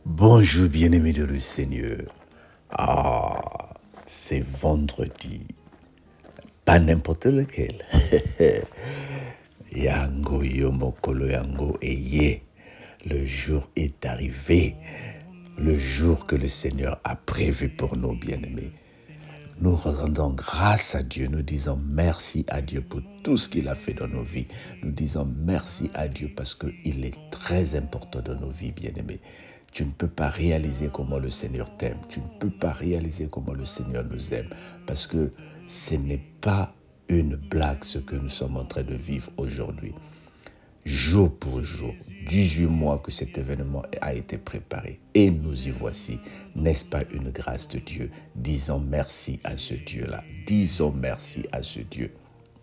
Bonjour bien-aimés de le Seigneur. Ah, c'est vendredi. Pas n'importe lequel. Yango Yomokolo Yango Eye. Le jour est arrivé. Le jour que le Seigneur a prévu pour nous, bien-aimés. Nous rendons grâce à Dieu, nous disons merci à Dieu pour tout ce qu'il a fait dans nos vies. Nous disons merci à Dieu parce qu'il est très important dans nos vies, bien-aimés. Tu ne peux pas réaliser comment le Seigneur t'aime. Tu ne peux pas réaliser comment le Seigneur nous aime. Parce que ce n'est pas une blague ce que nous sommes en train de vivre aujourd'hui. Jour pour jour, 18 mois que cet événement a été préparé. Et nous y voici. N'est-ce pas une grâce de Dieu? Disons merci à ce Dieu-là. Disons merci à ce Dieu.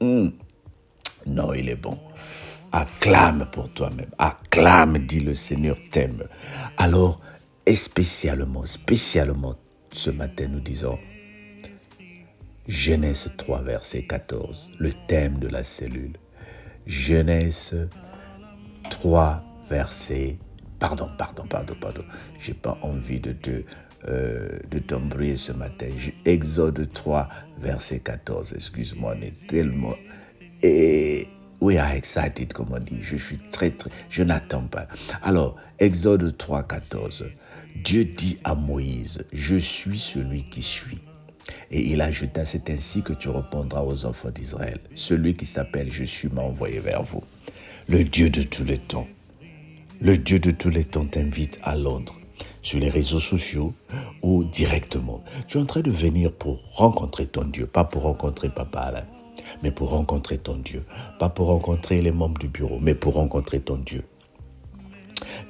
Non, il est bon. Acclame pour toi-même. Acclame, dit le Seigneur t'aime. Alors, et spécialement, ce matin, nous disons Genèse 3, verset 14, le thème de la cellule. Genèse 3 versets, pardon. J'ai pas envie de t'embrouiller ce matin. Exode 3 verset 14, excuse-moi, on est tellement... Et we are excited, comme on dit. Je suis je n'attends pas. Alors, Exode 3, 14, Dieu dit à Moïse, je suis celui qui suis. Et il ajouta, c'est ainsi que tu répondras aux enfants d'Israël. Celui qui s'appelle Je suis m'a envoyé vers vous. Le Dieu de tous les temps. Le Dieu de tous les temps t'invite à Londres, sur les réseaux sociaux ou directement. Tu es en train de venir pour rencontrer ton Dieu, pas pour rencontrer Papa Alain, mais pour rencontrer ton Dieu. Pas pour rencontrer les membres du bureau, mais pour rencontrer ton Dieu.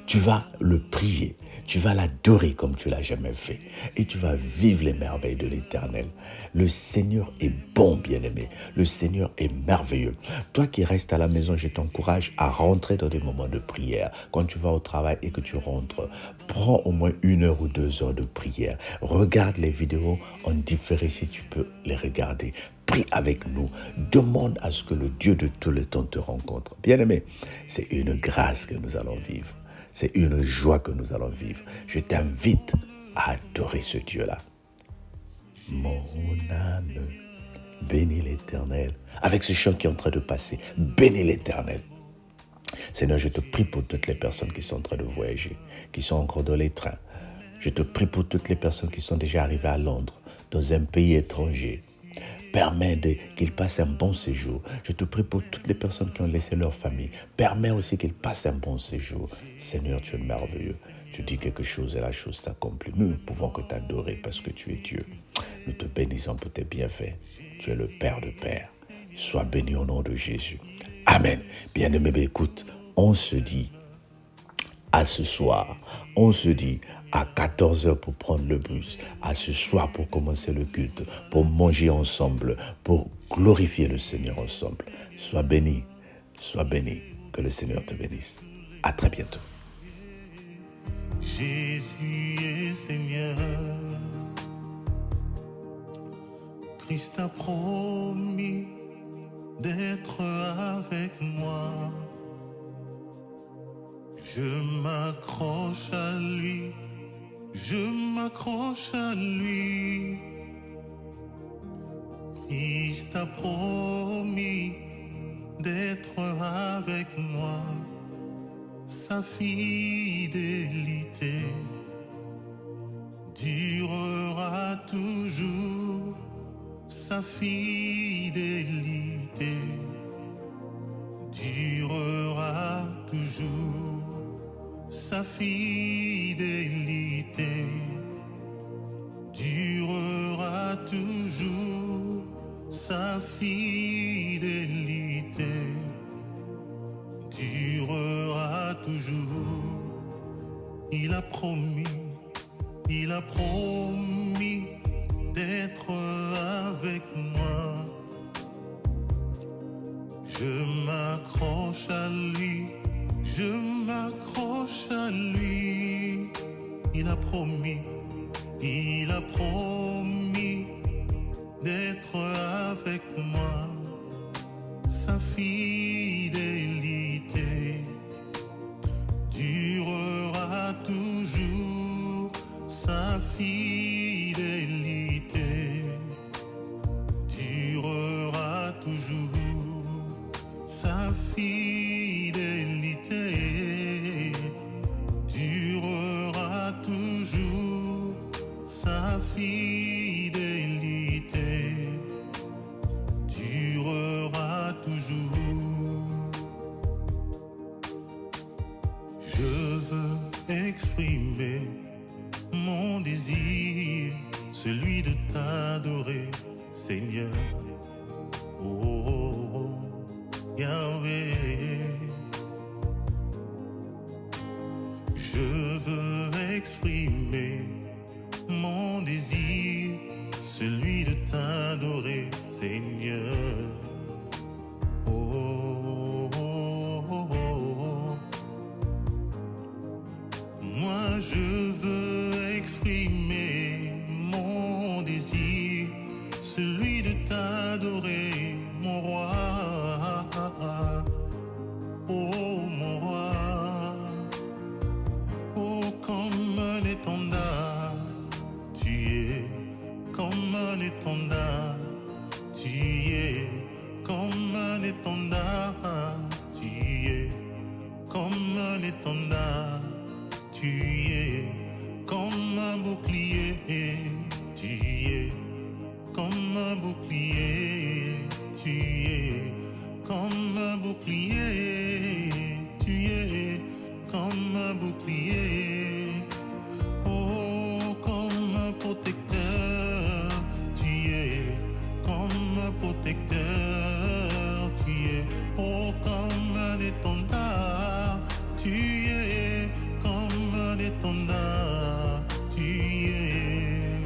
Tu vas le prier, tu vas l'adorer comme tu l'as jamais fait et tu vas vivre les merveilles de l'Éternel. Le Seigneur est bon, bien-aimé. Le Seigneur est merveilleux. Toi qui restes à la maison, je t'encourage à rentrer dans des moments de prière. Quand tu vas au travail et que tu rentres, prends au moins 1 heure ou 2 heures de prière. Regarde les vidéos en différé si tu peux les regarder. Prie avec nous. Demande à ce que le Dieu de tout le temps te rencontre. Bien-aimé, c'est une grâce que nous allons vivre. C'est une joie que nous allons vivre. Je t'invite à adorer ce Dieu-là. Mon âme, bénis l'Éternel. Avec ce chant qui est en train de passer, bénis l'Éternel. Seigneur, je te prie pour toutes les personnes qui sont en train de voyager, qui sont encore dans les trains. Je te prie pour toutes les personnes qui sont déjà arrivées à Londres, dans un pays étranger. Permets qu'ils passent un bon séjour. Je te prie pour toutes les personnes qui ont laissé leur famille. Permets aussi qu'ils passent un bon séjour. Seigneur, tu es merveilleux. Tu dis quelque chose et la chose s'accomplit. Nous ne pouvons que t'adorer parce que tu es Dieu. Nous te bénissons pour tes bienfaits. Tu es le Père de Pères. Sois béni au nom de Jésus. Amen. Bien-aimé, écoute, on se dit à ce soir. On se dit à 14h pour prendre le bus, à ce soir pour commencer le culte, pour manger ensemble, pour glorifier le Seigneur ensemble. Sois béni, que le Seigneur te bénisse. À très bientôt. Jésus est Seigneur, Christ a promis d'être avec moi. Je m'accroche à lui, je m'accroche à lui. Christ a promis d'être avec moi. Sa fidélité durera toujours. Sa fidélité durera toujours. Sa fidélité durera toujours. Sa fidélité durera toujours. Il a promis d'être avec moi. Je m'accroche à lui, je m'accroche à lui. Il a promis d'être avec moi. Sa fidélité durera toujours. fidélité durera toujours, sa fidélité durera toujours, sa fidélité durera toujours. Je veux exprimer mon désir, celui de t'adorer, Seigneur. Oh, oh, oh, Yahweh. Je veux exprimer mon désir, celui de t'adorer, Seigneur. Oh, oh, oh, oh. Moi je veux exprimer mon désir, celui de t'adorer, mon roi. Oh mon roi. Oh comme un étendard, tu es comme un étendard, tu es comme un étendard, tu es comme un étendard, tu es comme un bouclier, tu es comme un bouclier, tu es comme un bouclier, tu es comme un bouclier. Oh, comme un protecteur, tu es comme un protecteur, tu es, oh, comme un étendard, tu es comme un étendard, tu es.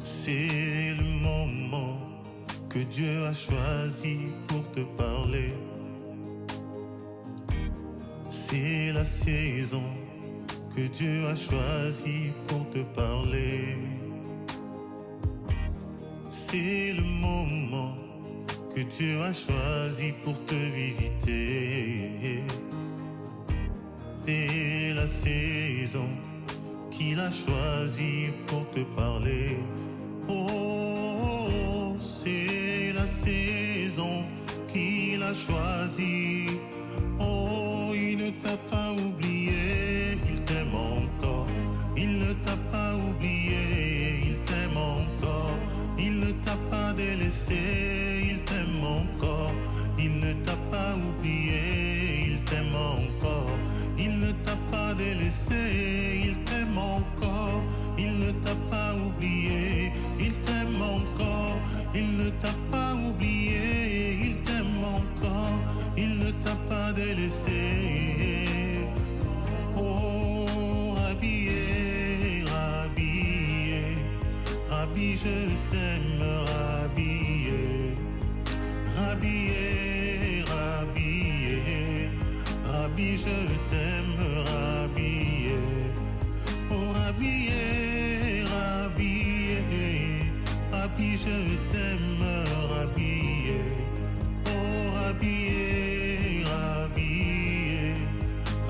C'est le moment que Dieu a choisi pour te parler. C'est la saison que Dieu a choisi pour te parler. C'est le moment que Dieu a choisi pour te visiter. C'est la saison qu'il a choisi pour te parler. Oh, c'est la saison qu'il a choisi. Oh, il ne t'a pas oublié, il t'aime encore. Il ne t'a pas oublié, il t'aime encore. Il ne t'a pas délaissé, il t'aime encore. Il ne t'a pas oublié, il t'aime encore. Il ne t'a pas délaissé, il t'aime encore. Il ne t'a pas oublié, il t'aime encore. Il ne t'a pas oublié, il t'aime encore. Il ne t'a pas délaissé. Oh, Rabbi, Rabbi, Rabbi, je t'aime, Rabbi, Rabbi, Rabbi, Rabbi, je t'aime, Rabbi. Oh, Rabbi, Rabbi, Rabbi, je t'aime, Rabbi. Oh, Rabbi, Rabbi,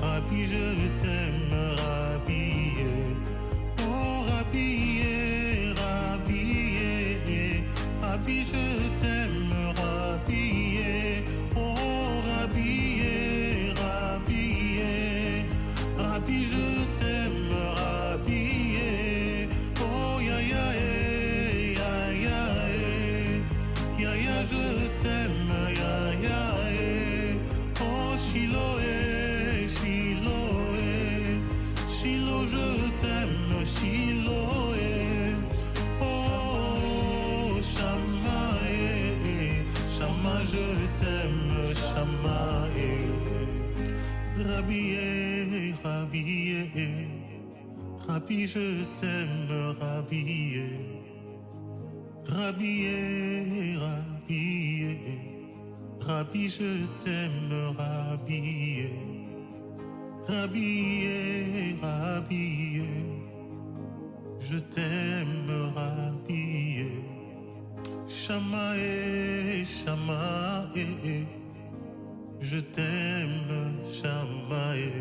Rabbi, je t'aime, Rabbi. Oh, Rabbi, Rabbi, Rabbi, je t'aime, Rabbi. Oh, Rabbi, Rabbi, Rabbi, je t'aime, Rabbi. Oh, ya ya ya ya ya ya, je t'aime, ya ya. Oh, Shiloh, Shiloh, Shiloh, je t'aime, Shiloh. Oh, Shama, Shama, je t'aime, Shama. Rabbi, Rabbi, Rabbi, je t'aime, Rabbi. Rabbi, Rabbi, Rabbi, je t'aime, Rabbi. Rabbi, Rabbi, je t'aime, Rabbi. Shamae, Shamae, je t'aime, Shamae.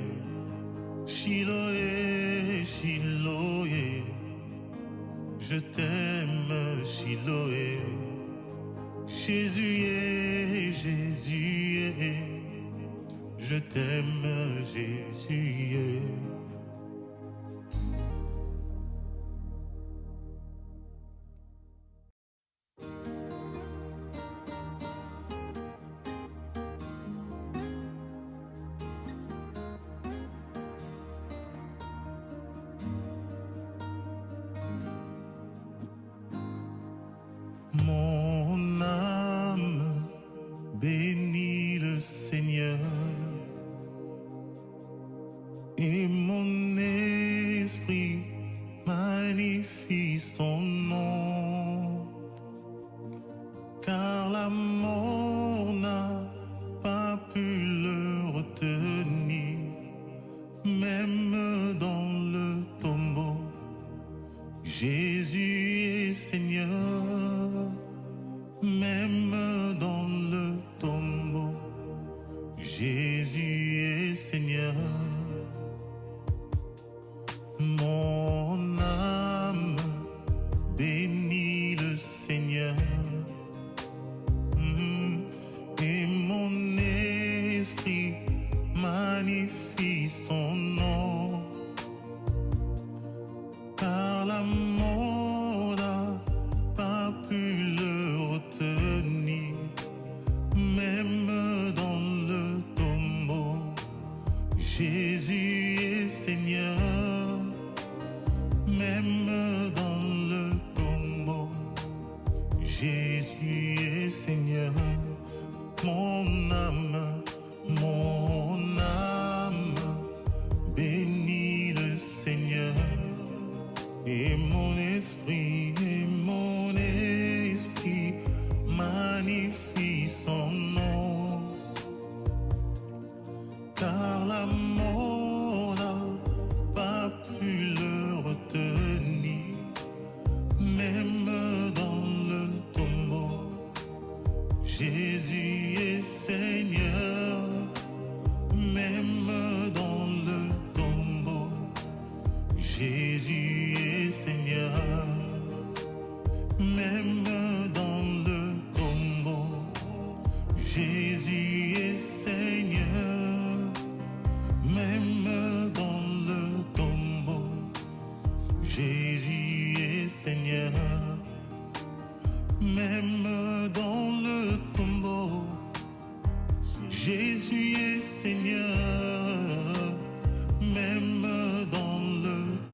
Shiloh, Shiloh, je t'aime, Chiloé. Jésus est, Jésus est, je t'aime, Jésus est. Mon âme bénit le Seigneur et mon esprit magnifie son nom, car la mort n'a pas pu le retenir, même dans le tombeau. Jésus est Seigneur, même dans le tombeau. Jésus est Seigneur. Mon âme bénit le Seigneur et mon esprit magnifie son nom, car la mort n'a pas pu le retenir, même dans le tombeau. Jésus est Seigneur, même dans le tombeau. Jésus est Seigneur. Mon âme bénit le Seigneur et mon esprit magnifie son nom, car la mort n'a pas pu le retenir, même dans le tombeau. Jésus est Seigneur, même dans le tombeau. Jésus